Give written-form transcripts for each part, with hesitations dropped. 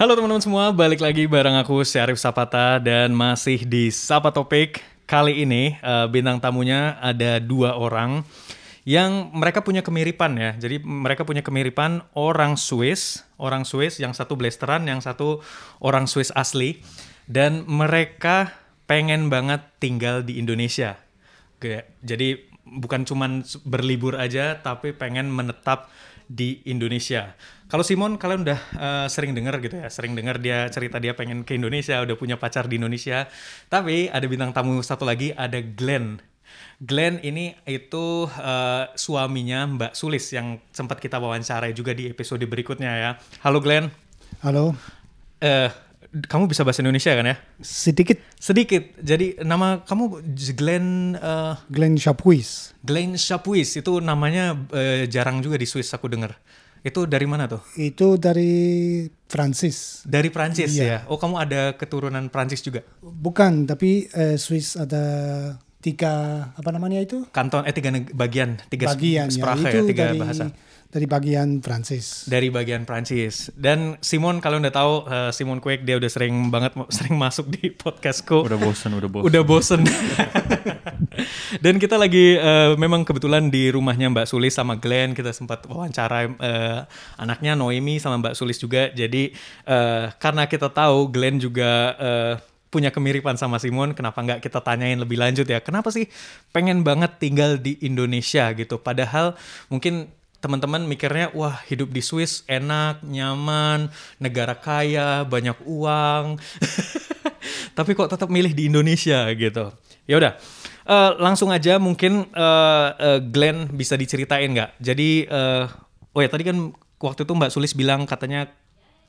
Halo teman-teman semua, balik lagi bareng aku Syarif Sapata dan masih di Sapa Topik. Kali ini bintang tamunya ada 2 orang yang mereka punya kemiripan ya. Jadi mereka punya kemiripan orang Swiss yang satu blasteran, yang satu orang Swiss asli, dan mereka pengen banget tinggal di Indonesia. Jadi bukan cuman berlibur aja, tapi pengen menetap di Indonesia. Kalau Simon, kalian udah sering dengar gitu ya, sering dengar dia cerita dia pengen ke Indonesia, udah punya pacar di Indonesia. Tapi ada bintang tamu satu lagi, ada Glenn. Glenn ini itu suaminya Mbak Sulis yang sempat kita wawancarai juga di episode berikutnya ya. Halo Glenn. Halo. Kamu bisa bahasa Indonesia kan ya? Sedikit. Jadi nama kamu Glenn... Glenn Chapuis. Glenn Chapuis, itu namanya jarang juga di Swiss aku dengar. Itu dari mana tuh? Itu dari Prancis. Dari Prancis Iya. ya? Oh, kamu ada keturunan Prancis juga? Bukan, tapi Swiss ada 3, apa namanya itu? Kanton, 3 bagian, 3 bagian sprache ya, itu 3 bahasa. dari bagian Prancis. Dari bagian Prancis. Dan Simon, kalau udah tahu, Simon Kwek, dia udah sering masuk di podcastku. Udah bosen. Dan kita lagi memang kebetulan di rumahnya Mbak Sulis sama Glenn. Kita sempat wawancara anaknya Noemi sama Mbak Sulis juga. Jadi karena kita tahu Glenn juga punya kemiripan sama Simon, kenapa nggak kita tanyain lebih lanjut ya. Kenapa sih pengen banget tinggal di Indonesia gitu. Padahal mungkin teman-teman mikirnya, wah hidup di Swiss enak, nyaman, negara kaya, banyak uang. Tapi kok tetap milih di Indonesia gitu. Ya udah, langsung aja mungkin Glenn bisa diceritain nggak? Jadi, tadi kan waktu itu Mbak Sulis bilang katanya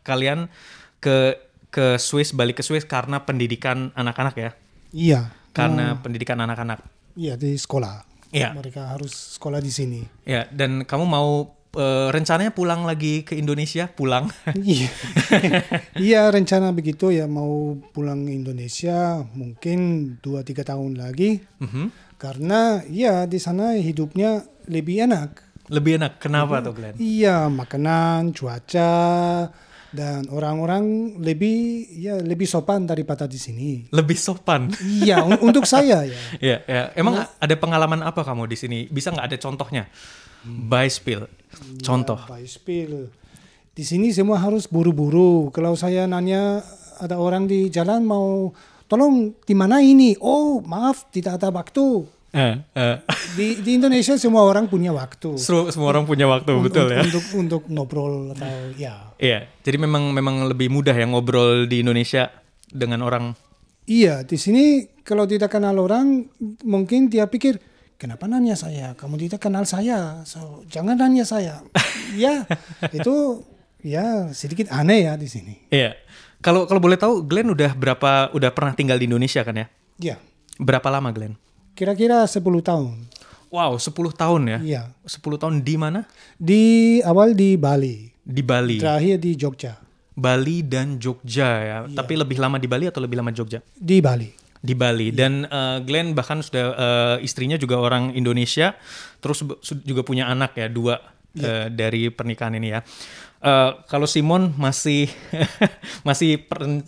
kalian ke Swiss, balik ke Swiss karena pendidikan anak-anak ya? Iya. Karena pendidikan anak-anak. Iya, di sekolah. Iya. Mereka harus sekolah di sini. Ya, dan kamu mau rencananya pulang lagi ke Indonesia? Pulang? Iya. Iya, rencana begitu ya, mau pulang Indonesia mungkin 2-3 tahun lagi. Karena ya di sana hidupnya lebih enak. Lebih enak? Kenapa tuh Glenn? Iya, makanan, cuaca, dan orang-orang lebih sopan daripada di sini. Lebih sopan? Iya, untuk saya ya. Iya, ya. Emang ada pengalaman apa kamu di sini? Bisa nggak ada contohnya? Beispiel, contoh. Ya, Beispiel. Di sini semua harus buru-buru. Kalau saya nanya ada orang di jalan mau tolong di mana ini? Oh, maaf, tidak ada waktu. Di Indonesia semua orang punya waktu. Semua orang punya waktu, betul ya. Untuk ngobrol atau ya. Iya, jadi memang lebih mudah ya ngobrol di Indonesia dengan orang. Iya, di sini kalau tidak kenal orang, mungkin dia pikir, kenapa nanya saya? Kamu tidak kenal saya, so jangan nanya saya. Ya, itu ya sedikit aneh ya di sini. Iya. Kalau boleh tahu, Glenn udah pernah tinggal di Indonesia kan ya? Iya. Berapa lama Glenn? Kira-kira 10 tahun. Wow, 10 tahun ya? Iya. 10 tahun di mana? Di awal di Bali. Di Bali. Terakhir di Jogja. Bali dan Jogja ya. Iya. Tapi lebih lama di Bali atau lebih lama di Jogja? Di Bali. Di Bali. Dan Glenn bahkan sudah istrinya juga orang Indonesia, terus juga punya anak ya, 2 dari pernikahan ini ya. Kalau Simon masih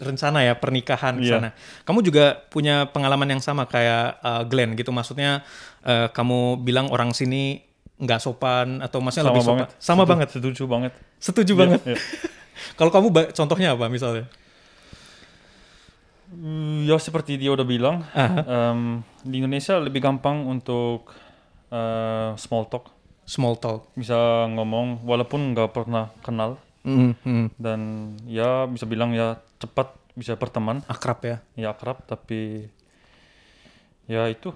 rencana ya pernikahan ke sana. Kamu juga punya pengalaman yang sama kayak Glenn gitu, maksudnya kamu bilang orang sini nggak sopan atau maksudnya lebih sopan? Sama banget. Setuju banget. Iya. Kalau kamu contohnya apa misalnya? Ya seperti dia udah bilang, di Indonesia lebih gampang untuk small talk. Bisa ngomong walaupun nggak pernah kenal. Dan ya bisa bilang ya cepat bisa berteman. Akrab ya? Ya akrab, tapi ya itu.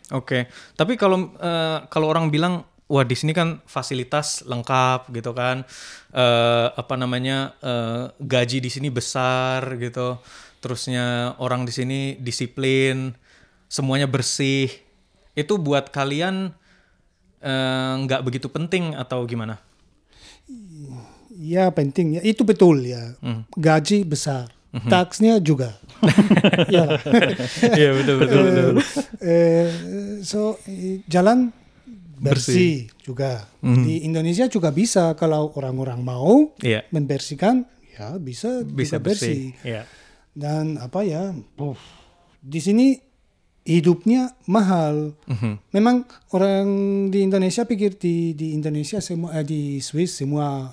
Oke. Tapi kalau orang bilang, wah di sini kan fasilitas lengkap gitu kan, gaji di sini besar gitu, terusnya orang di sini disiplin, semuanya bersih. Itu buat kalian nggak begitu penting atau gimana? Ya penting ya, itu betul ya. Gaji besar, taxnya juga. Iya betul. So jalan bersih juga. Di Indonesia juga bisa kalau orang-orang mau membersihkan, ya bisa bersih. Yeah. Dan di sini hidupnya mahal. Memang orang di Indonesia pikir di Indonesia semua di Swiss semua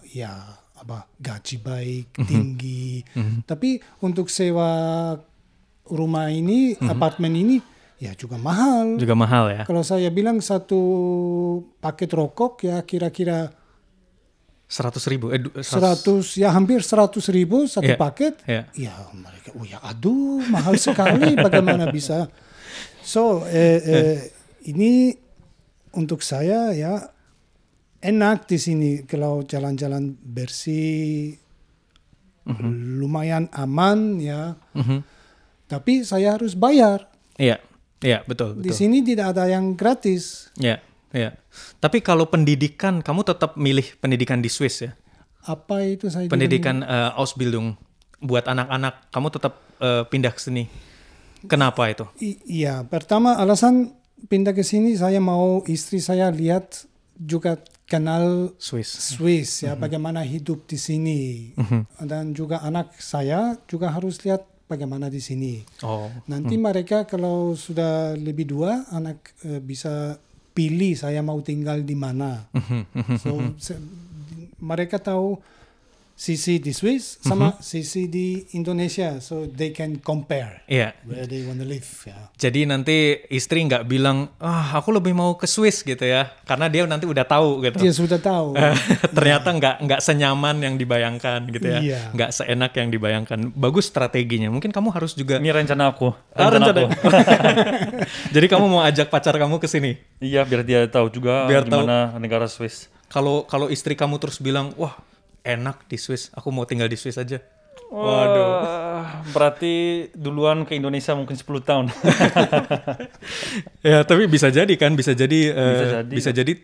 gaji baik, tinggi. Tapi untuk sewa rumah ini, apartemen ini ya juga mahal. Juga mahal ya. Kalau saya bilang satu paket rokok ya kira-kira 100.000. Hampir 100.000 satu paket. Ya mereka, aduh mahal sekali. Bagaimana bisa? So ini untuk saya ya enak di sini kalau jalan-jalan bersih, lumayan aman ya. Tapi saya harus bayar. Iya betul. Di sini tidak ada yang gratis. Iya. Tapi kalau pendidikan, kamu tetap milih pendidikan di Swiss ya? Apa itu saya? Pendidikan Ausbildung buat anak-anak, kamu tetap pindah ke sini. Kenapa itu? Iya, pertama alasan pindah ke sini saya mau istri saya lihat juga kenal Swiss ya, bagaimana hidup di sini. Dan juga anak saya juga harus lihat bagaimana di sini. Nanti mereka kalau sudah lebih tua, anak bisa pilih saya mau tinggal di mana. So mereka tahu sisi di Swiss sama sisi di Indonesia, so they can compare where they want to live. Jadi nanti istri nggak bilang, aku lebih mau ke Swiss gitu ya, karena dia nanti udah tahu gitu. Dia sudah tahu. Ternyata nggak senyaman yang dibayangkan gitu ya, nggak seenak yang dibayangkan. Bagus strateginya. Mungkin kamu harus juga. Ini rencana aku. Jadi kamu mau ajak pacar kamu ke sini? Iya, biar dia tahu juga gimana negara Swiss. Kalau istri kamu terus bilang, wah enak di Swiss, aku mau tinggal di Swiss aja. Waduh. Berarti duluan ke Indonesia mungkin 10 tahun. Ya, tapi bisa jadi kan, bisa jadi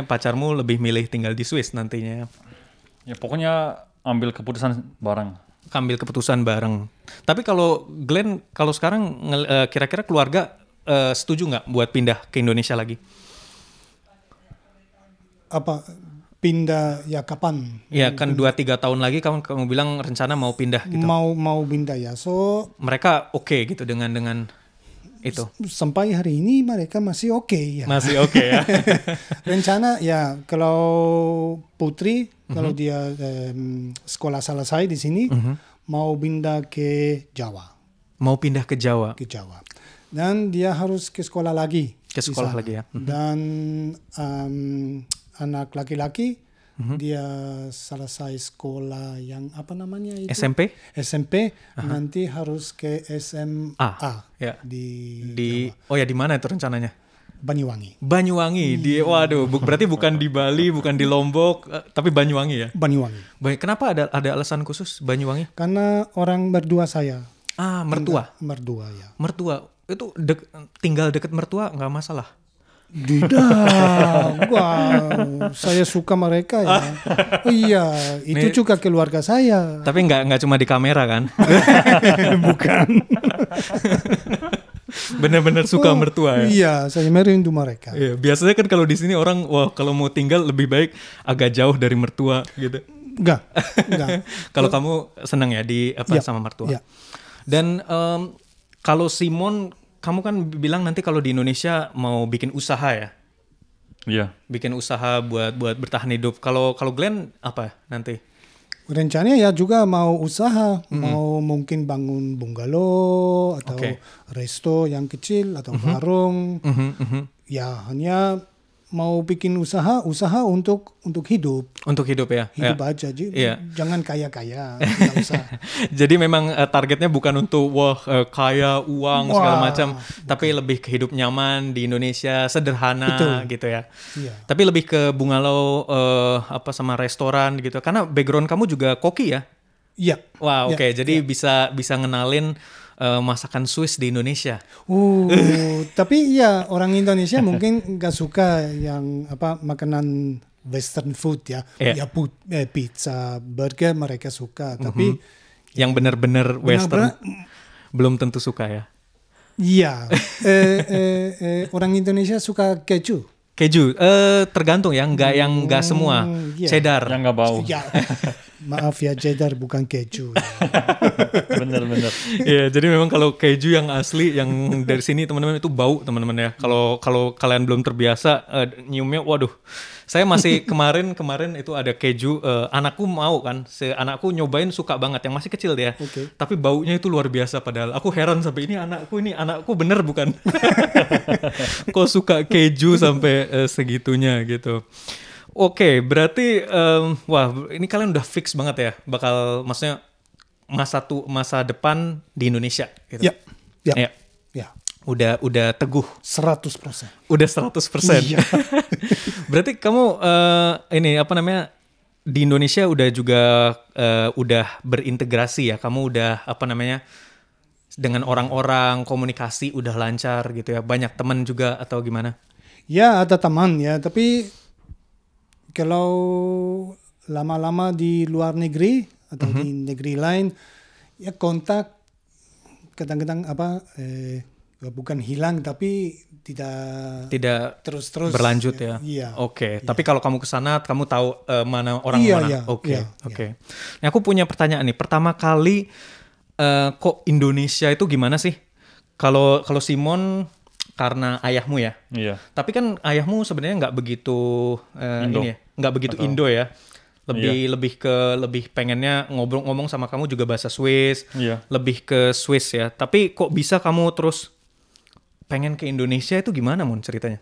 pacarmu lebih milih tinggal di Swiss nantinya. Ya pokoknya ambil keputusan bareng. Tapi kalau Glenn, kalau sekarang kira-kira keluarga setuju nggak buat pindah ke Indonesia lagi? Apa? Pindah ya kapan? Ya kan 2-3 tahun lagi kamu bilang rencana mau pindah gitu. Mau pindah ya. So mereka oke gitu dengan itu. Sampai hari ini mereka masih oke ya. Masih oke ya. Rencana ya kalau Putri kalau dia sekolah selesai di sini mau pindah ke Jawa. Mau pindah ke Jawa. Ke Jawa. Dan dia harus ke sekolah lagi. Ke sekolah lagi ya. Dan anak laki-laki dia selesai sekolah yang apa namanya itu? SMP nanti harus ke SMA di Jawa. Di mana itu rencananya? Banyuwangi. Waduh, berarti bukan di Bali, bukan di Lombok, tapi Banyuwangi ya? Banyuwangi. Baik, kenapa ada alasan khusus Banyuwangi? Karena orang mertua saya. Mertua? Mertua ya. Mertua, itu tinggal dekat mertua nggak masalah? Tidak, saya suka mereka ya. Iya, itu juga keluarga saya. Tapi nggak cuma di kamera kan? Bukan. Benar-benar suka mertua ya? Iya, saya merindu mereka. Iya, biasanya kan kalau di sini orang, kalau mau tinggal lebih baik agak jauh dari mertua gitu. Enggak. Kalau kamu senang ya sama mertua. Ya. Dan kalau Simon, kamu kan bilang nanti kalau di Indonesia mau bikin usaha ya? Iya. Bikin usaha buat bertahan hidup. Kalau Glenn apa nanti? Rencananya ya juga mau usaha, mau mungkin bangun bungalow atau resto yang kecil atau warung. Ya hanya mau bikin usaha untuk hidup. Untuk hidup ya. Hidup aja, jangan kaya-kaya. Nggak usah. Jadi memang targetnya bukan untuk kaya, uang segala macam, tapi lebih ke hidup nyaman di Indonesia, sederhana. Betul. Gitu ya. Iya. Tapi lebih ke bungalow sama restoran gitu. Karena background kamu juga koki ya? Iya. Wah, oke. Jadi bisa ngenalin masakan Swiss di Indonesia. Tapi ya orang Indonesia mungkin nggak suka yang makanan Western food ya. Ya pizza, burger mereka suka. Tapi yang benar-benar Western belum tentu suka ya. Iya. Orang Indonesia suka keju. Keju, tergantung ya, yang nggak semua. Cheddar. Yang nggak bau. Ya, maaf ya, cheddar bukan keju. Bener. Iya, jadi memang kalau keju yang asli, yang dari sini teman-teman itu bau teman-teman ya. Kalau kalian belum terbiasa nyiumnya, waduh. Saya masih kemarin itu ada keju, anakku mau kan, anakku nyobain suka banget, yang masih kecil dia. Okay. Tapi baunya itu luar biasa padahal. Aku heran sampai ini anakku bener bukan? Kok suka keju sampai segitunya gitu. Oke, berarti wah ini kalian udah fix banget ya, bakal maksudnya masa depan di Indonesia gitu. Ya. Udah teguh. 100%. Udah 100%. Iya. Berarti kamu di Indonesia udah juga udah berintegrasi ya. Kamu udah dengan orang-orang komunikasi udah lancar gitu ya. Banyak teman juga atau gimana? Ya, ada teman ya, tapi kalau lama-lama di luar negeri atau di negeri lain ya kontak kadang-kadang bukan hilang tapi tidak terus berlanjut ya. Iya. Oke. Tapi kalau kamu kesana, kamu tahu mana orang mana. Oke. Nah, aku punya pertanyaan nih. Pertama kali kok Indonesia itu gimana sih? Kalau Simon karena ayahmu ya. Iya. Tapi kan ayahmu sebenarnya nggak begitu nggak begitu Indo ya. Lebih pengennya ngomong sama kamu juga bahasa Swiss. Iya. Lebih ke Swiss ya. Tapi kok bisa kamu terus pengen ke Indonesia itu gimana Mon ceritanya?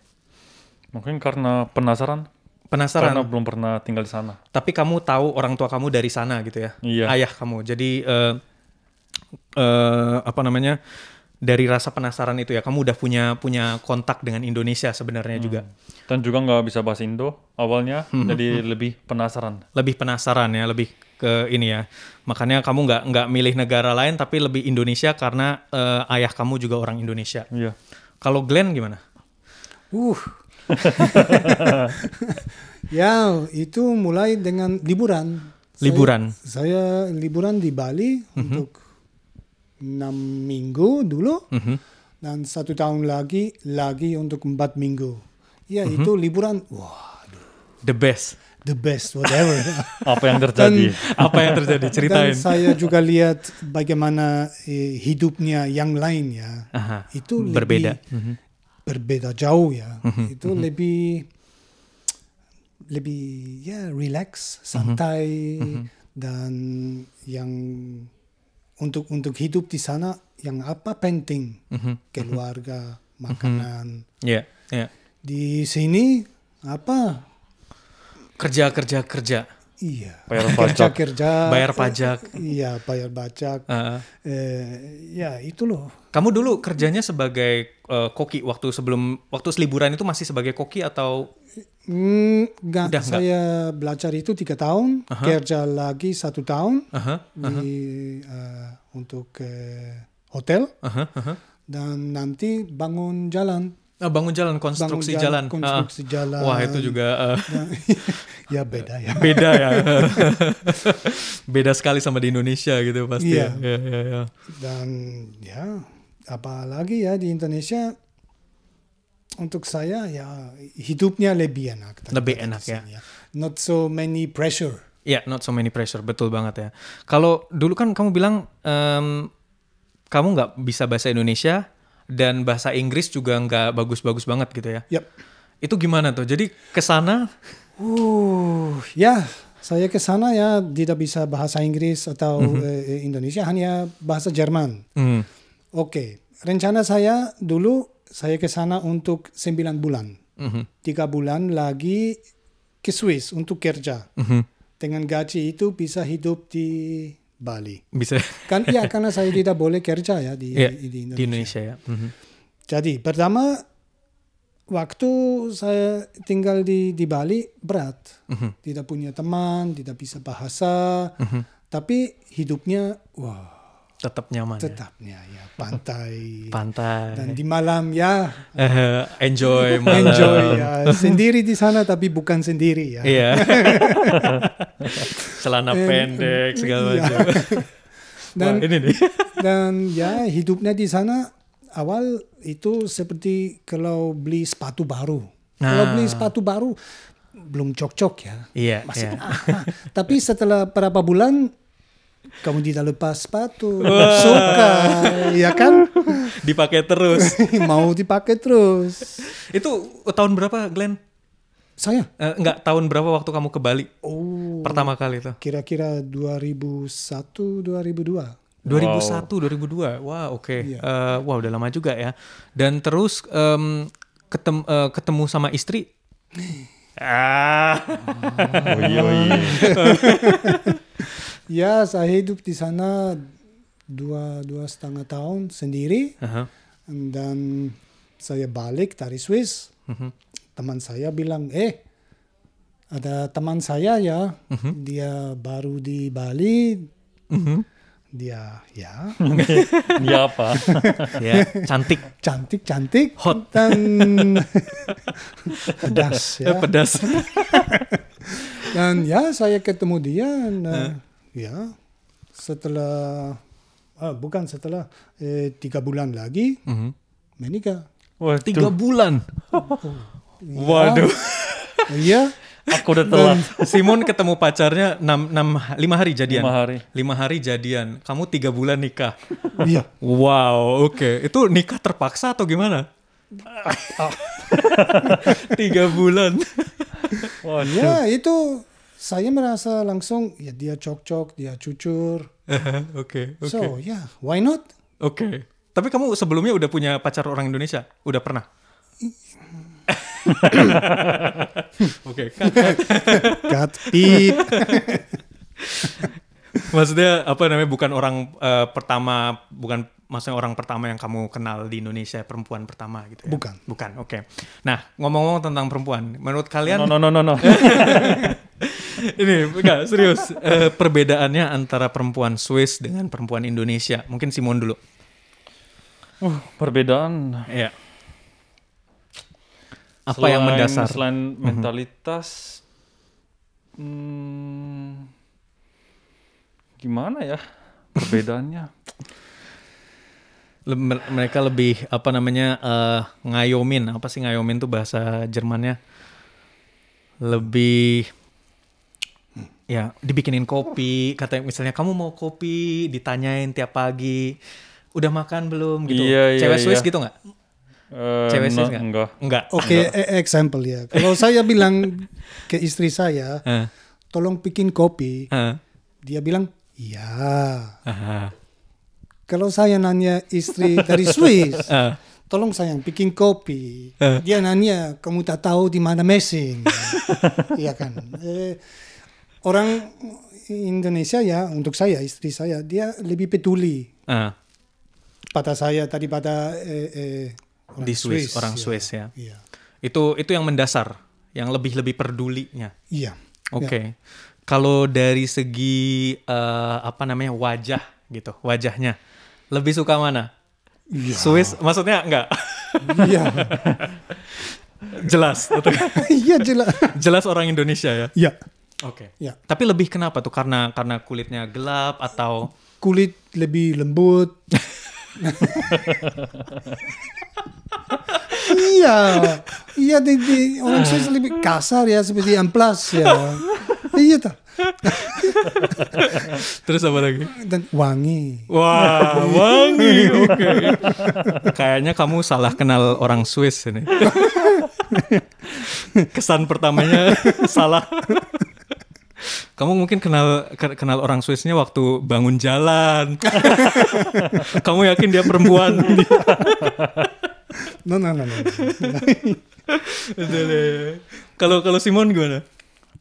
Mungkin karena penasaran. Karena belum pernah tinggal di sana. Tapi kamu tahu orang tua kamu dari sana gitu ya? Iya. Ayah kamu. Jadi dari rasa penasaran itu ya, kamu udah punya kontak dengan Indonesia sebenarnya juga. Dan juga nggak bisa bahasa Indo awalnya, jadi lebih penasaran. Lebih penasaran ya, lebih ke ini ya. Makanya kamu nggak milih negara lain, tapi lebih Indonesia karena ayah kamu juga orang Indonesia. Iya. Kalau Glenn gimana? Ya, itu mulai dengan liburan. Saya liburan di Bali untuk 6 minggu dulu, dan 1 tahun lagi untuk 4 minggu. Ya, itu liburan. Waduh. The best, whatever. Apa yang terjadi? Ceritain. Dan saya juga lihat bagaimana hidupnya yang lain ya. Itu berbeda. Berbeda jauh ya. Itu lebih ya relax, santai, dan yang untuk hidup di sana yang penting, keluarga, makanan. Di sini kerja. Iya. Bayar pajak. Iya, bayar pajak. Ya itu loh. Kamu dulu kerjanya sebagai koki waktu liburan itu masih sebagai koki atau? Enggak. Saya belajar itu 3 tahun, kerja lagi 1 tahun untuk hotel, dan nanti bangun jalan. Konstruksi jalan. Wah, itu juga ya beda ya. Beda sekali sama di Indonesia gitu pasti. Iya. Ya. Dan ya apalagi ya di Indonesia untuk saya ya hidupnya lebih enak. Lebih enak ya. Not so many pressure. Ya, not so many pressure, betul banget ya. Kalau dulu kan kamu bilang kamu nggak bisa bahasa Indonesia dan bahasa Inggris juga nggak bagus-bagus banget gitu ya. Yep. Itu gimana tuh? Jadi kesana? Ya, saya kesana ya tidak bisa bahasa Inggris atau Indonesia, hanya bahasa Jerman. Oke. Rencana saya dulu saya kesana untuk 9 bulan. 3 bulan lagi ke Swiss untuk kerja. Dengan gaji itu bisa hidup di Bali. Bisa. Karena saya tidak boleh kerja ya di Indonesia. Di Indonesia ya. Jadi pertama waktu saya tinggal di Bali berat. Tidak punya teman, tidak bisa bahasa. Tapi hidupnya tetap nyaman. Tetapnya ya pantai. Dan di malam ya enjoy malam. Enjoy ya. Sendiri di sana tapi bukan sendiri ya. Iya. Celana pendek segala macam. Dan ya hidupnya di sana awal itu seperti kalau beli sepatu baru. Kalau beli sepatu baru belum cocok ya. Iya. Masih. Tapi setelah berapa bulan kamu tidak lepas sepatu, suka, ya kan? Dipakai terus. Mau dipakai terus. Itu tahun berapa, Glenn? Saya? Enggak, tahun berapa waktu kamu ke Bali? Pertama kali itu? Kira-kira 2001, 2002. 2001, 2002. Wah, oke. Iya. Wah, udah lama juga ya. Dan terus ketemu sama istri? Ya, saya hidup di sana 2,5 tahun sendiri. Dan saya balik dari Swiss. Teman saya bilang, ada teman saya ya, dia baru di Bali. Dia Dia apa? Ya, cantik, hot dan pedas ya. Pedas. Dan ya saya ketemu dia, ya setelah 3 bulan lagi menikah. Wah, 3 bulan. Waduh. Iya. Aku udah telat. Simon ketemu pacarnya 5 hari jadian. 5 hari jadian. Kamu 3 bulan nikah. Iya. Wow, oke. Itu nikah terpaksa atau gimana? 3 bulan. Waduh. Ya itu saya merasa langsung ya dia cocok, dia jujur. Oke. So ya, why not? Oke. Tapi kamu sebelumnya udah punya pacar orang Indonesia? Udah pernah? Oke. Cut beep. Maksudnya bukan orang pertama, bukan maksudnya orang pertama yang kamu kenal di Indonesia, perempuan pertama gitu ya? Bukan. Oke. Nah, ngomong-ngomong tentang perempuan, menurut kalian No. ini enggak serius, perbedaannya antara perempuan Swiss dengan perempuan Indonesia. Mungkin Simon dulu. Perbedaan. Iya. Apa yang mendasar? Selain mentalitas, gimana ya perbedaannya? Mereka lebih ngayomin. Apa sih ngayomin tuh bahasa Jermannya? Lebih ya dibikinin kopi. Katanya misalnya kamu mau kopi, ditanyain tiap pagi, udah makan belum gitu. Cewek Swiss gitu nggak? Cewek Swiss enggak. Oke, example ya. Kalau saya bilang ke istri saya, tolong bikin kopi, dia bilang, iya. Kalau saya nanya istri dari Swiss, tolong sayang bikin kopi, dia nanya, kamu tak tahu di mana mesin, iya kan? Orang Indonesia ya, untuk saya, istri saya, dia lebih peduli pada saya daripada di Swiss, orang Swiss ya. Iya. Itu yang mendasar, yang lebih pedulinya. Iya. Oke. Kalau dari segi wajah gitu, wajahnya lebih suka mana? Iya. Swiss, maksudnya enggak? Iya. Jelas. Iya jelas. Jelas orang Indonesia ya. Iya. Oke. Ya. Tapi lebih kenapa tuh? Karena kulitnya gelap atau kulit lebih lembut. Iya di orang Swiss lebih kasar ya, seperti amplas ya. Iya tak. Terus apa lagi? Dan wangi. Wah, wangi. Oke. Kayaknya kamu salah kenal orang Swiss ini. Kesan pertamanya salah. Kamu mungkin kenal orang Swissnya waktu bangun jalan. Kamu yakin dia perempuan? No. Kalau Simon gimana?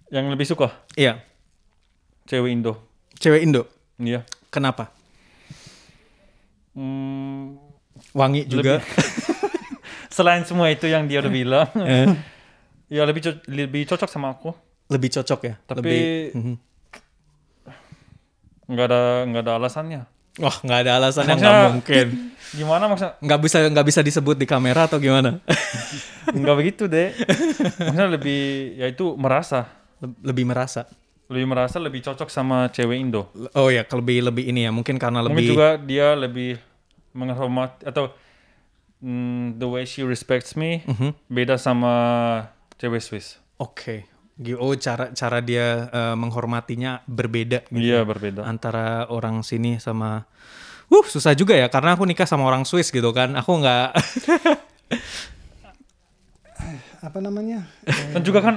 Yang lebih suka? Iya. Cewek Indo. Cewek Indo? Iya. Kenapa? Wangi juga. Selain semua itu yang dia udah bilang, ya lebih cocok sama aku. Lebih cocok ya? Tapi nggak ada alasannya. Wah, nggak ada alasannya, nggak mungkin. Gimana maksudnya? Nggak bisa disebut di kamera atau gimana? Nggak begitu deh. Maksudnya lebih merasa lebih cocok sama cewek Indo. Oh ya, lebih ini ya, mungkin karena mungkin juga dia lebih menghormati atau the way she respects me beda sama cewek Swiss. Oke. Oh, cara dia menghormatinya berbeda gitu. Iya, berbeda. Antara orang sini sama susah juga ya karena aku nikah sama orang Swiss gitu kan. Aku nggak apa namanya? Dan juga kan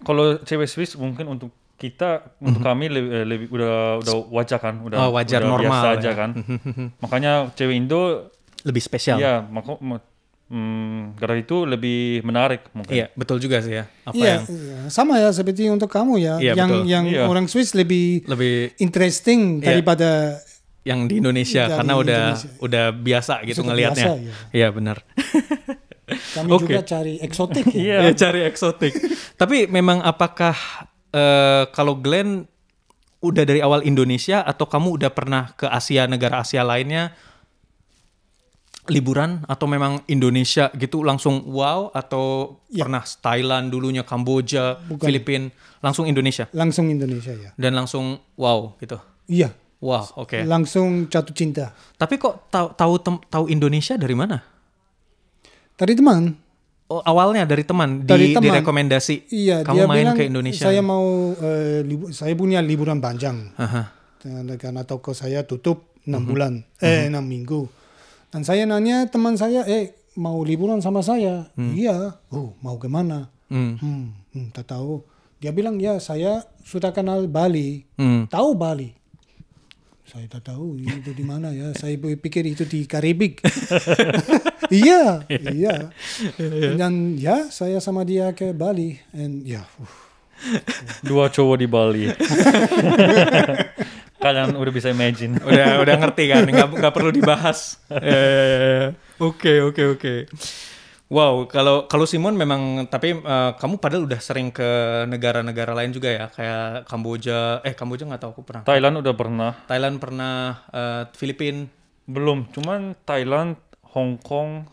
kalau cewek Swiss mungkin untuk kita untuk kami lebih udah wajar kan, udah normal biasa ya. aja kan. Makanya cewek Indo lebih spesial. Iya, gara itu lebih menarik mungkin. Iya, betul juga sih ya. Iya, sama ya seperti untuk kamu ya. Iya, yang betul. orang Swiss lebih interesting daripada yang di Indonesia karena udah biasa gitu ngelihatnya. Iya, benar. Kami juga cari eksotik ya. Iya, cari eksotik. Tapi memang apakah kalau Glenn udah dari awal Indonesia atau kamu udah pernah ke Asia, negara Asia lainnya liburan atau memang Indonesia gitu langsung wow atau pernah Thailand dulunya, Kamboja, Filipina, langsung Indonesia? Langsung Indonesia ya. Dan langsung wow gitu. Iya. Wow, oke. Langsung jatuh cinta. Tapi kok tahu Indonesia dari mana? Dari teman. Oh, awalnya dari teman, direkomendasi. Iya, kamu dia main bilang, ke Indonesia. Saya mau saya punya liburan panjang. Karena toko saya tutup 6 bulan, 6 minggu. Dan saya nanya teman saya, mau liburan sama saya? Iya. Oh, mau kemana? Tak tahu. Dia bilang, ya saya sudah kenal Bali. Tahu Bali? Saya tak tahu itu di mana ya. Saya pikir itu di Karibik. Iya. Dan ya saya sama dia ke Bali. And Dua cowok di Bali. Kalian udah bisa imagine. Udah ngerti kan, nggak perlu dibahas. Oke. Wow, kalau Simon memang, tapi kamu padahal udah sering ke negara-negara lain juga ya, kayak Kamboja nggak tahu aku pernah. Thailand udah pernah. Thailand pernah, Filipina belum, cuman Thailand, Hong Kong,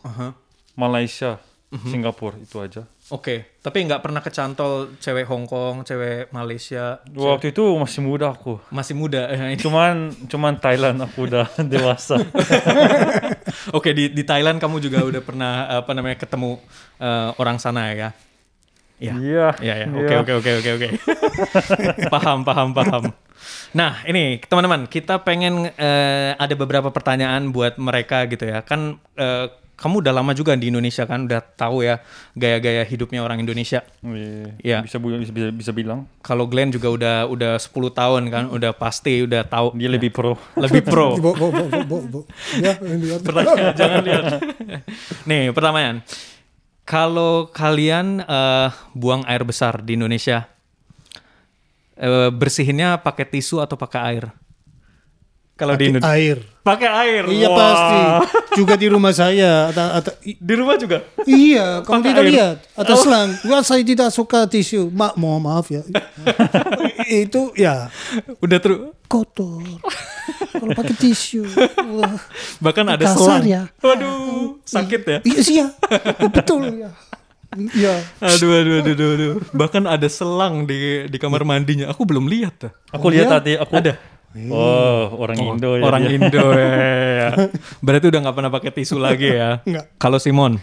Malaysia, Singapura itu aja. Oke, tapi nggak pernah kecantol cewek Hong Kong, cewek Malaysia. Waktu itu masih muda aku. Masih muda. Cuman Thailand aku udah dewasa. Oke, di Thailand kamu juga udah pernah ketemu orang sana ya? Iya. Oke. Paham. Nah, ini teman-teman, kita pengen ada beberapa pertanyaan buat mereka gitu ya. Kan kamu udah lama juga di Indonesia kan, udah tahu ya gaya-gaya hidupnya orang Indonesia. Iya. Bisa bilang. Kalau Glenn juga udah 10 tahun kan, udah pasti udah tahu. Dia lebih pro. Lebih pro. Ya, lihat. Pertanyaan, jangan lihat. Nih, pertanyaan. Kalau kalian buang air besar di Indonesia, bersihinnya pakai tisu atau pakai air? Kalau di Indonesia air. Pakai air. Iya, pasti. Juga di rumah saya atau di rumah juga. Iya, kamu tidak lihat atau selang. Saya tidak suka tisu. Mohon maaf ya. Itu ya udah terus kotor. Kalau pakai tisu. Bahkan ada selang. Ya. Waduh, sakit ya? Iya, betul ya. Iya. Aduh. Bahkan ada selang di kamar mandinya. Aku belum lihat. Aku lihat tadi. Ada. Orang Indo ya. Orang Indo ya. Berarti udah nggak pernah pakai tisu lagi ya. Kalau Simon?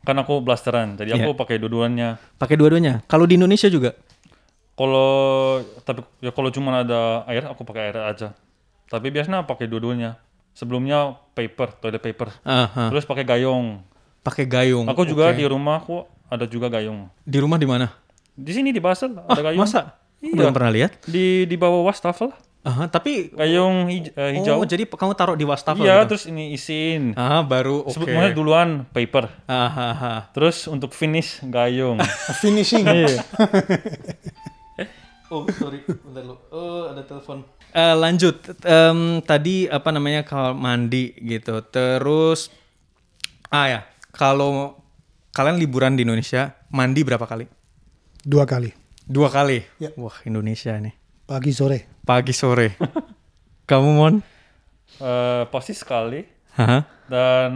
Kan aku blasteran, jadi aku pakai dua-duanya. Pakai dua-duanya. Kalau di Indonesia juga? Kalau cuma ada air, aku pakai air aja. Tapi biasanya pakai dua-duanya. Sebelumnya toilet paper. Terus pakai gayung. Pakai gayung. Aku juga di rumah aku ada juga gayung. Di rumah di mana? Di sini di Basel ada gayung. Masa? Belum pernah lihat? Di bawah wastafel. Tapi gayung hijau. Oh, jadi kamu taruh di wastafel iya, gitu? Terus ini isiin. Baru oke. Sebetulnya duluan paper. Terus untuk finish gayung. Finishing. Sorry, bentar lu. Ada telepon. Lanjut. Tadi kalau mandi gitu. Terus kalau kalian liburan di Indonesia, mandi berapa kali? 2 kali. 2 kali? Ya. Wah, Indonesia nih. Pagi sore. Kamu, Mon? Pasti sekali. Dan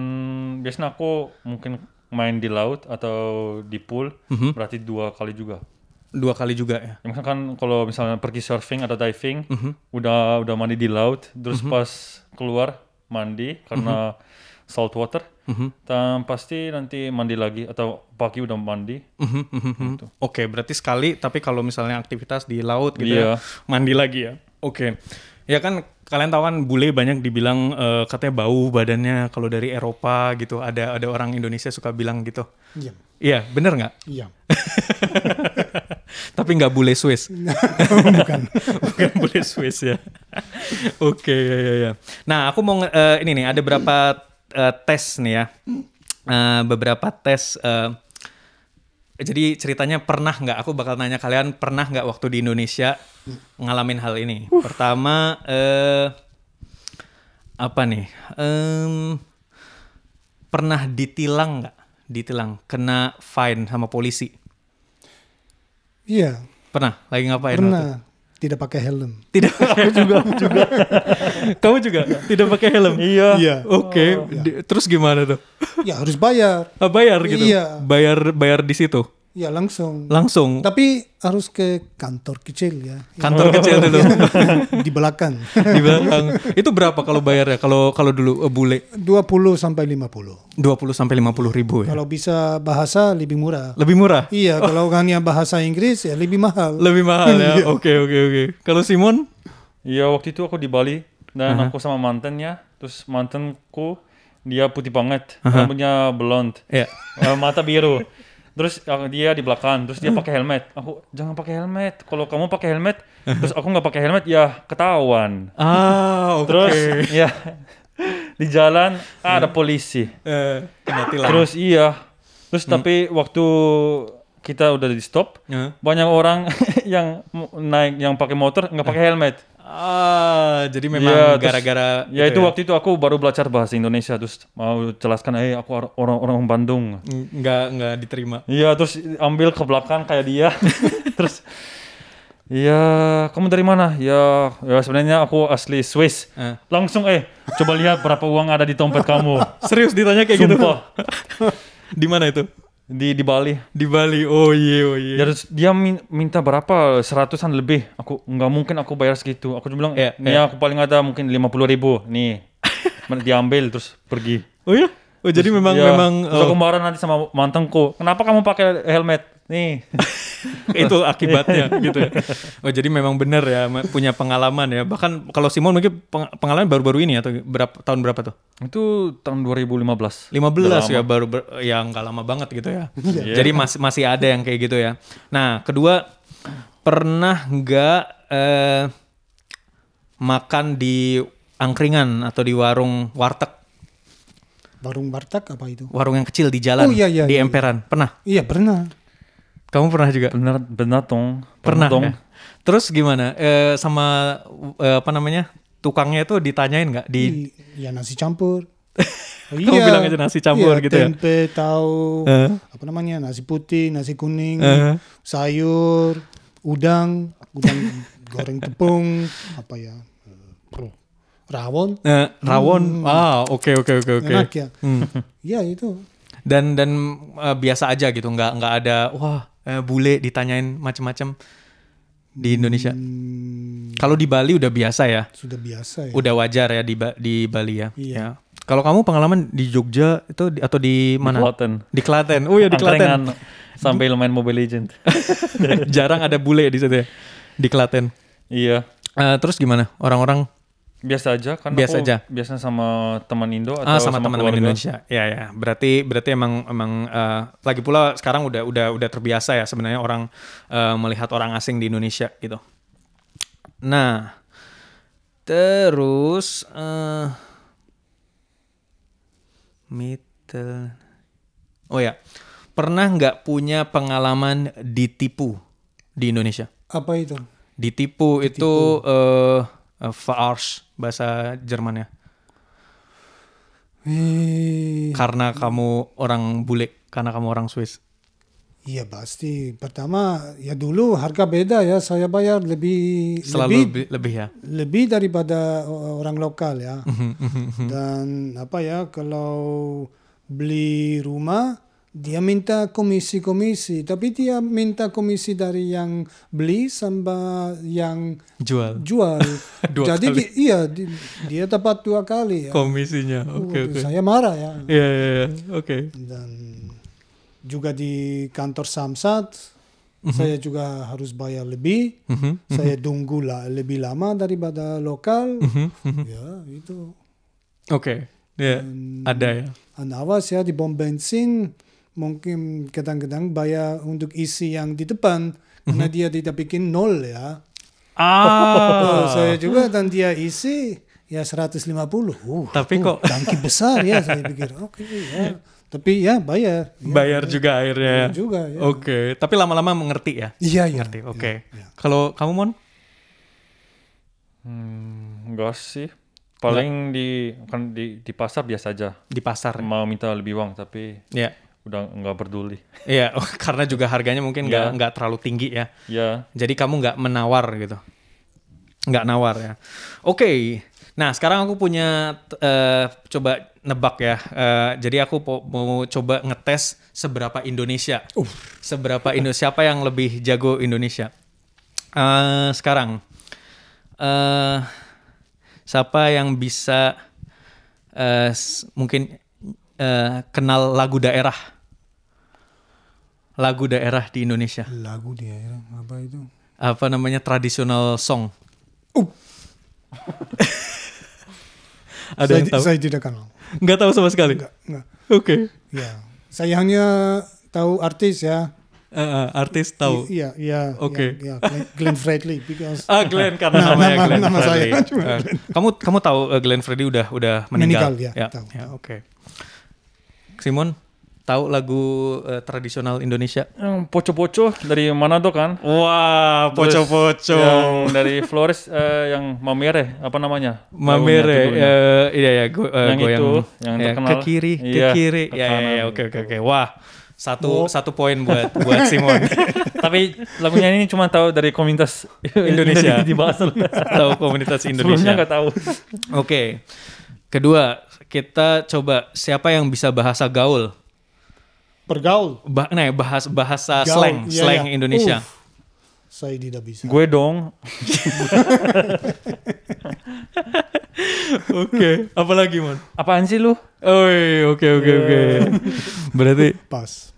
biasanya aku mungkin main di laut atau di pool, berarti 2 kali juga. 2 kali juga ya? Misalkan kalau misalnya pergi surfing atau diving, udah mandi di laut, terus pas keluar mandi, karena salt water. Dan pasti nanti mandi lagi atau pagi udah mandi. Gitu. Oke, berarti sekali. Tapi kalau misalnya aktivitas di laut gitu ya, mandi lagi ya. Oke. Ya kan kalian tahu kan bule banyak dibilang katanya bau badannya kalau dari Eropa gitu. Ada orang Indonesia suka bilang gitu. Iya. Iya, bener nggak? Iya. Tapi nggak bule Swiss. Bukan. Bukan bule Swiss ya. Oke, ya. Nah, aku mau ini nih ada beberapa tes nih ya. Beberapa tes. Jadi ceritanya pernah nggak? Aku bakal nanya kalian pernah nggak waktu di Indonesia ngalamin hal ini? Pertama, apa nih? Pernah ditilang nggak? Ditilang, kena fine sama polisi? Iya. Pernah? Lagi ngapain? Pernah. Tidak pakai helm. Tidak. Aku juga. Kamu juga tidak pakai helm? Iya. Oke. Terus gimana tuh? Ya harus bayar. Bayar gitu? Iya. Bayar di situ? Ya langsung. Tapi harus ke kantor kecil ya. Kantor kecil dulu. Di belakang. Di belakang. Itu berapa kalau bayarnya? Kalau dulu bule? 20 sampai 50. 20 sampai 50 ribu ya? Kalau bisa bahasa lebih murah. Lebih murah? Iya, kalau hanya bahasa Inggris ya lebih mahal. Lebih mahal ya? Oke. Kalau Simon? Iya, waktu itu aku di Bali dan aku sama mantannya. Terus mantanku dia putih banget, rambutnya blonde, mata biru. Terus dia di belakang, terus dia pakai helmet. Aku jangan pakai helmet. Kalau kamu pakai helmet, terus aku nggak pakai helmet, ya ketahuan. Oke. Terus ya di jalan ada polisi. Kena tilang. Terus terus tapi waktu kita udah di stop, banyak orang yang naik, yang pakai motor nggak pakai helmet. Jadi memang gara-gara ya itu waktu itu aku baru belajar bahasa Indonesia, terus mau jelaskan aku orang Bandung. Nggak diterima. Iya, terus ambil ke belakang kayak dia. Terus kamu dari mana? Ya sebenarnya aku asli Swiss. Langsung coba lihat berapa uang ada di dompet kamu. Serius ditanya kayak Sumpah. gitu? Di mana itu? Di Bali. Di Bali. Oh iya. Dia minta berapa? 100-an lebih. Aku nggak mungkin aku bayar segitu. Aku bilang, aku paling ada mungkin 50.000. Nih, diambil terus pergi. Oh iya? Oh jadi memang. Terus aku marah nanti sama mantanku. Kenapa kamu pakai helmet? Nih. Itu akibatnya gitu ya. Oh jadi memang benar ya, punya pengalaman ya. Bahkan kalau Simon mungkin pengalaman baru-baru ini atau tahun berapa tuh? Itu tahun 2015. 15 ya, baru yang nggak lama banget gitu ya. Jadi masih ada yang kayak gitu ya. Nah kedua, pernah nggak makan di angkringan atau di warung warteg? Warung warteg apa itu? Warung yang kecil di jalan, di emperan. Pernah? Iya pernah. Kamu pernah juga? Benar dong. Pernah ya? Terus gimana? Sama apa namanya? Tukangnya itu ditanyain nggak? Ya nasi campur. Kamu bilang aja nasi campur gitu ya? Tempe, tahu, apa namanya? Nasi putih, nasi kuning, sayur, udang goreng tepung, apa ya? Rawon. Rawon. Oke. Enak ya. Ya itu. Dan biasa aja gitu, nggak ada bule ditanyain macam-macam di Indonesia. Kalau di Bali udah biasa ya. Sudah biasa ya. Udah wajar ya di Bali ya. Iya. Ya. Kalau kamu pengalaman di Jogja itu atau di mana? Di Klaten. Oh ya di Klaten. Sampai main Mobile Legends. Jarang ada bule di situ ya. Di Klaten. Iya. Terus gimana? Orang-orang biasa aja kan? Biasanya sama teman Indo atau sama teman-teman Indonesia. Ya. Berarti emang lagi pula sekarang udah terbiasa ya sebenarnya orang melihat orang asing di Indonesia gitu. Nah, terus pernah nggak punya pengalaman ditipu di Indonesia? Apa itu? Ditipu. Itu verarscht bahasa Jermannya. Karena kamu orang bule, karena kamu orang Swiss. Iya pasti. Pertama ya dulu harga beda ya. Saya bayar lebih ya. Lebih daripada orang lokal ya. Dan kalau beli rumah Dia minta komisi-komisi, tapi dia minta komisi dari yang beli sama yang jual. Jadi dia dapat 2 kali ya. Komisinya. Oke. Saya marah ya. Iya. Oke. Dan juga di kantor Samsat saya juga harus bayar lebih. Saya tunggu lebih lama daripada lokal. Ya, itu. Oke. Ya, ada ya. Dan awas ya di pom bensin mungkin kadang-kadang bayar untuk isi yang di depan karena dia tidak bikin 0 ya. Saya juga dan dia isi ya 150. Tapi kok tangki besar ya saya pikir. Oke ya. Tapi ya bayar. Bayar juga akhirnya. Bayar juga ya. Oke, tapi lama-lama mengerti ya? Iya. Mengerti. Oke. Kalau kamu Mon? Enggak sih. Paling di pasar biasa aja. Di pasar. Mau minta lebih uang tapi udah nggak peduli. Iya, karena juga harganya mungkin nggak terlalu tinggi ya. Iya. Jadi kamu nggak menawar gitu. Nggak nawar ya. Oke. Nah sekarang aku punya coba nebak ya. Jadi aku mau coba ngetes seberapa Indonesia. Siapa yang lebih jago Indonesia. Sekarang. Siapa yang bisa mungkin kenal lagu daerah di Indonesia? Lagu daerah apa itu? Apa namanya traditional song? Ada yang tahu? Saya tidak kenal. Nggak tahu sama sekali. Nggak. Oke. Ya, saya hanya tahu artis ya. Artis tahu. Iya. Oke. Glenn Fredly because Glenn karena namanya Glenn Fredly. Kamu tahu Glenn Fredly udah meninggal? Ya, tahu. Ya, oke. Simon tahu lagu tradisional Indonesia? Yang Poco-Poco dari Manado kan? Wah, Poco-Poco. Yang dari Flores yang Mamere, apa namanya? Mamere, iya yang goyang itu, yang terkenal. Ke kiri. Ya, oke. Wah, satu poin buat Simon. Tapi lagunya ini cuma tahu dari komunitas Indonesia. Dibahas. Tahu komunitas Indonesia. Sebelumnya nggak tahu. Oke. Kedua, kita coba siapa yang bisa bahasa gaul? Bergaul. Bahasa slang Indonesia. Saya tidak bisa. Gue dong. Oke. Apalagi Mon? Apaan sih lu? Oke. Berarti pas.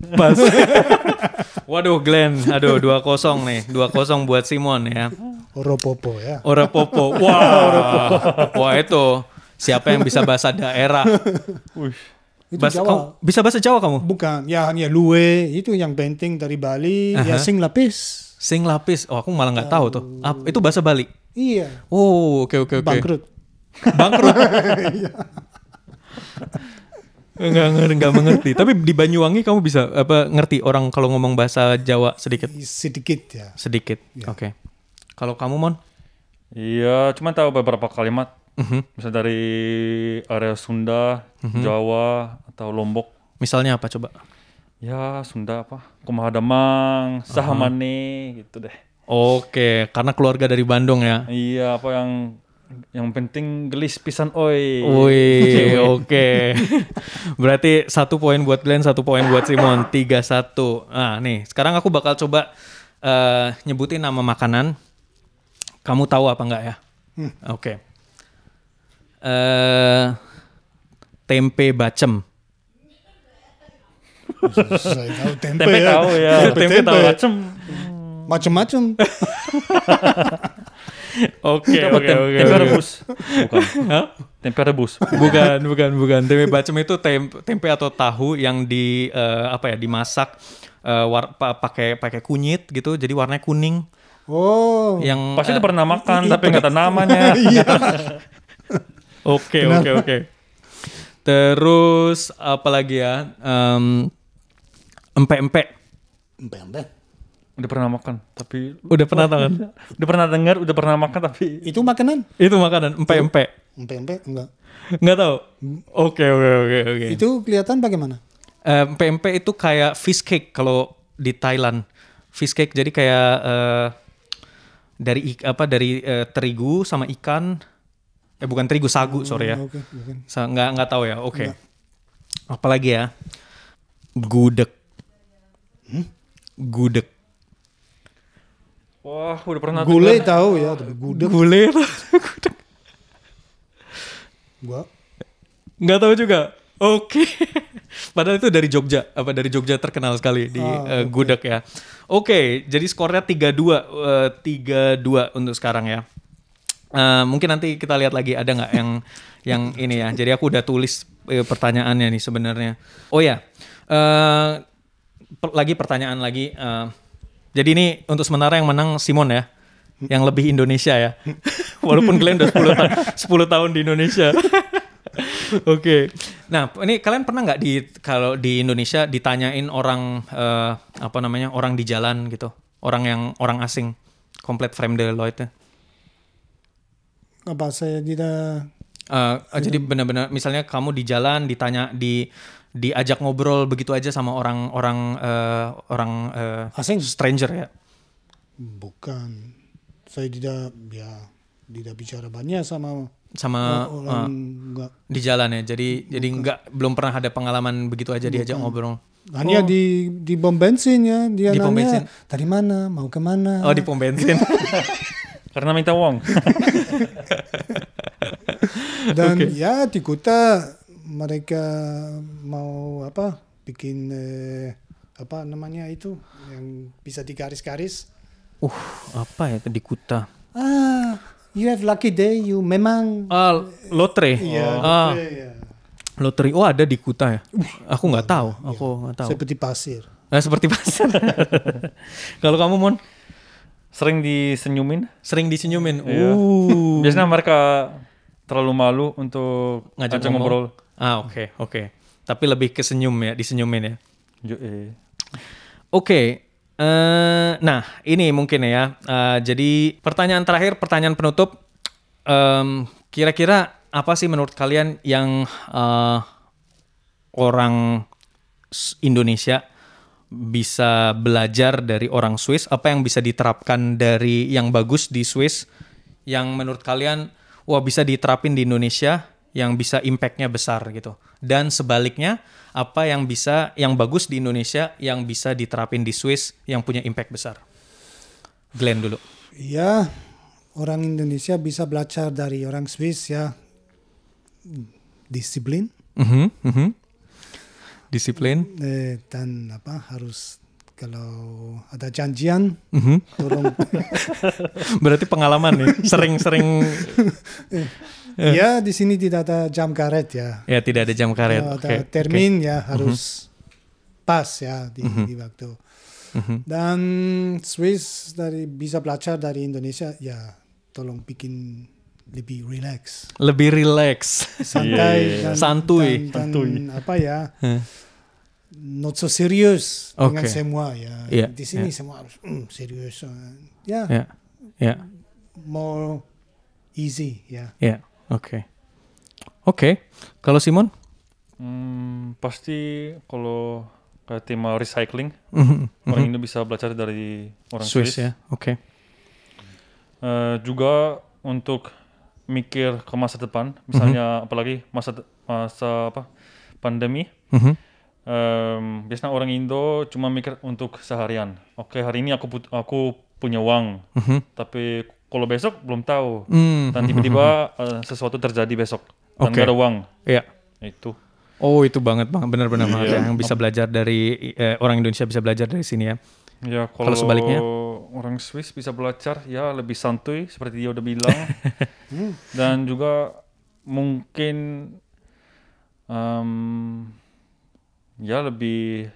Waduh Glenn, 2-0 nih. 2-0 buat Simon ya. Oropopo ya. Oropopo. Wah itu. Siapa yang bisa bahasa daerah? Itu Jawa. Bisa bahasa Jawa kamu? Bukan, ya hanya luwe itu yang penting dari Bali. Ya sing lapis. Sing lapis. Oh aku malah nggak tahu tuh. Itu bahasa Bali. Iya. Oh oke. Bangkrut. Nggak mengerti. Tapi di Banyuwangi kamu bisa ngerti orang kalau ngomong bahasa Jawa sedikit? Sedikit ya. Sedikit. Ya. Oke. Kalau kamu Mon? Iya, cuma tahu beberapa kalimat. Misalnya dari area Sunda, Jawa atau Lombok. Misalnya apa coba? Ya Sunda apa? Kumaha damang, sahamane gitu deh. Oke, karena keluarga dari Bandung ya. Iya, apa yang penting gelis pisan oi. Wih, oke. Berarti 1 poin buat Glenn, 1 poin buat Simon, 3-1. Nah, nih, sekarang aku bakal coba nyebutin nama makanan. Kamu tahu apa enggak ya? Oke. Tempe bacem. Saya tahu tempe ya. Tahu ya. Tempe tahu bacem. Macem-macem. Oke. Tempe rebus. Bukan. Tempe rebus. Bukan. Tempe bacem itu tempe atau tahu yang dimasak pakai kunyit gitu, jadi warnanya kuning. Oh. Yang pasti udah pernah makan tapi nggak tahu namanya. Oke. Terus apa lagi ya? Empek-empek. Udah pernah makan tapi udah pernah makan. Udah pernah dengar, udah pernah makan tapi itu makanan? Itu makanan empek-empek. Empek-empek enggak tahu. Oke. Itu kelihatan bagaimana? Empek-empek itu kayak fish cake kalau di Thailand. Fish cake jadi kayak dari terigu sama ikan. Bukan terigu, sagu, sorry ya. Okay. Nggak tahu ya. Oke. Apalagi ya? Gudeg. Gudeg. Wah, udah pernah Gule tahu ya, tapi gudeg. Gule. Gudeg. Gua nggak tahu juga. Oke. Padahal itu dari Jogja. Apa dari Jogja terkenal sekali di gudeg ya. Oke, jadi skornya 3-2. 3-2 untuk sekarang ya. Mungkin nanti kita lihat lagi ada nggak yang ini ya. Jadi aku udah tulis pertanyaannya nih sebenarnya. Oh ya. Pertanyaan lagi. Jadi ini untuk sementara yang menang Simon ya. Yang lebih Indonesia ya. Walaupun kalian udah 10 tahun di Indonesia. Oke. Nah, ini kalian pernah nggak kalau di Indonesia ditanyain orang orang di jalan gitu, orang asing, komplit fremde Leute? apa saya tidak jadi benar-benar misalnya kamu di jalan diajak ngobrol begitu aja sama orang asing, stranger ya? Bukan. Saya tidak bicara banyak sama orang di jalan ya. Jadi belum pernah ada pengalaman begitu aja diajak ngobrol. Hanya di pom bensin ya, dia di pom nanya bensin. Dari mana, mau kemana. Oh, di pom bensin. Karena minta uang. Dan ya di kota mereka mau bikin apa namanya itu yang bisa digaris-garis. Apa ya di Kuta? You have lucky day, you memang lotre. Iya, lotre. Oh, ada di Kuta ya? Aku nggak tahu. Seperti pasir. Seperti pasir. Kalau kamu Mon? Sering disenyumin. Iya. Biasanya mereka terlalu malu untuk ngajak ngobrol. Oke. Tapi lebih ke senyum ya, disenyumin ya. Oke. Nah, ini mungkin ya. Jadi pertanyaan terakhir, pertanyaan penutup. Kira-kira apa sih menurut kalian yang orang Indonesia bisa belajar dari orang Swiss? Apa yang bisa diterapkan dari yang bagus di Swiss yang menurut kalian bisa diterapin di Indonesia yang bisa impact-nya besar gitu? Dan sebaliknya, apa yang bagus di Indonesia yang bisa diterapin di Swiss yang punya impact besar? Glenn dulu. Ya, orang Indonesia bisa belajar dari orang Swiss ya. Disiplin. Disiplin. Dan harus kalau ada janjian tolong. Berarti pengalaman nih, sering-sering. Ya, di sini tidak ada jam karet ya. Ya, tidak ada jam karet. Ada termin ya, harus pas ya di waktu. Dan Swiss bisa belajar dari Indonesia ya, tolong bikin lebih relax. Santai dan santuy. Apa ya? Not so serious dengan semua ya. Di sini semua harus serius. Ya. More easy ya. Oke. Kalau Simon? Pasti kalau kayak tema recycling, orang Indo bisa belajar dari orang Swiss ya. Juga untuk mikir ke masa depan, misalnya apalagi masa pandemi. Biasanya orang Indo cuma mikir untuk seharian. Hari ini aku punya uang, tapi kalau besok belum tahu. Dan tiba-tiba sesuatu terjadi besok dan gak ada uang. Iya. Itu. Oh, itu benar-benar banget ya. Yang bisa belajar dari orang Indonesia bisa belajar dari sini ya. Ya, kalau sebaliknya orang Swiss bisa belajar ya lebih santuy seperti dia udah bilang. Dan juga mungkin lebih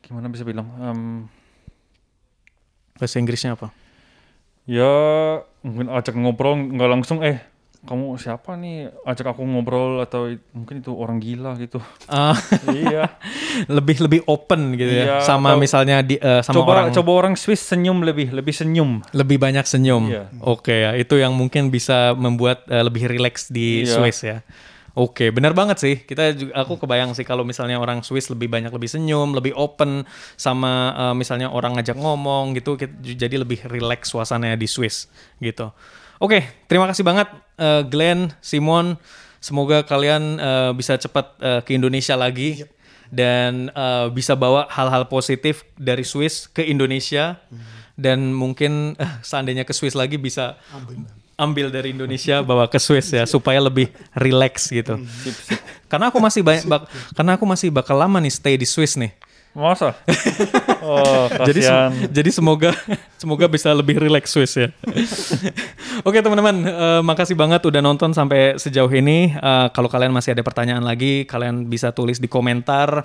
gimana bisa bilang bahasa Inggrisnya apa? Ya mungkin ajak ngobrol nggak langsung kamu siapa nih ajak aku ngobrol atau mungkin itu orang gila gitu. Iya. Lebih open gitu ya. Sama misalnya sama coba orang Swiss senyum lebih senyum. Lebih banyak senyum. Iya. Oke ya, itu yang mungkin bisa membuat lebih rileks di Swiss ya. Oke, benar banget sih. Aku kebayang sih kalau misalnya orang Swiss lebih senyum, lebih open sama misalnya orang ngajak ngomong gitu, jadi lebih relax suasananya di Swiss gitu. Oke, terima kasih banget Glenn, Simon. Semoga kalian bisa cepat ke Indonesia lagi dan bisa bawa hal-hal positif dari Swiss ke Indonesia dan mungkin seandainya ke Swiss lagi bisa ambil dari Indonesia bawa ke Swiss ya supaya lebih relax gitu. Karena aku masih bakal lama nih stay di Swiss nih. Masa? Oh, kasihan. Jadi semoga bisa lebih relax Swiss ya. Oke teman-teman, makasih banget udah nonton sampai sejauh ini. Kalau kalian masih ada pertanyaan lagi, kalian bisa tulis di komentar,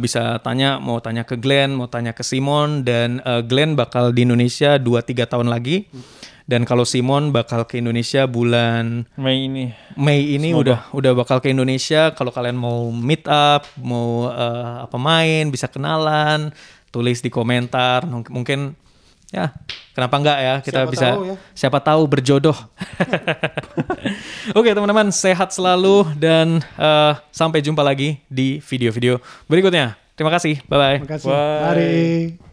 bisa mau tanya ke Glenn, mau tanya ke Simon, dan Glenn bakal di Indonesia 2-3 tahun lagi. Dan kalau Simon bakal ke Indonesia bulan Mei ini udah bakal ke Indonesia. Kalau kalian mau meet up, mau main, bisa kenalan, tulis di komentar. Mungkin ya kenapa enggak ya, kita siapa tahu berjodoh. Oke teman-teman, sehat selalu dan sampai jumpa lagi di video-video berikutnya. Terima kasih, bye-bye. Terima kasih. Mari.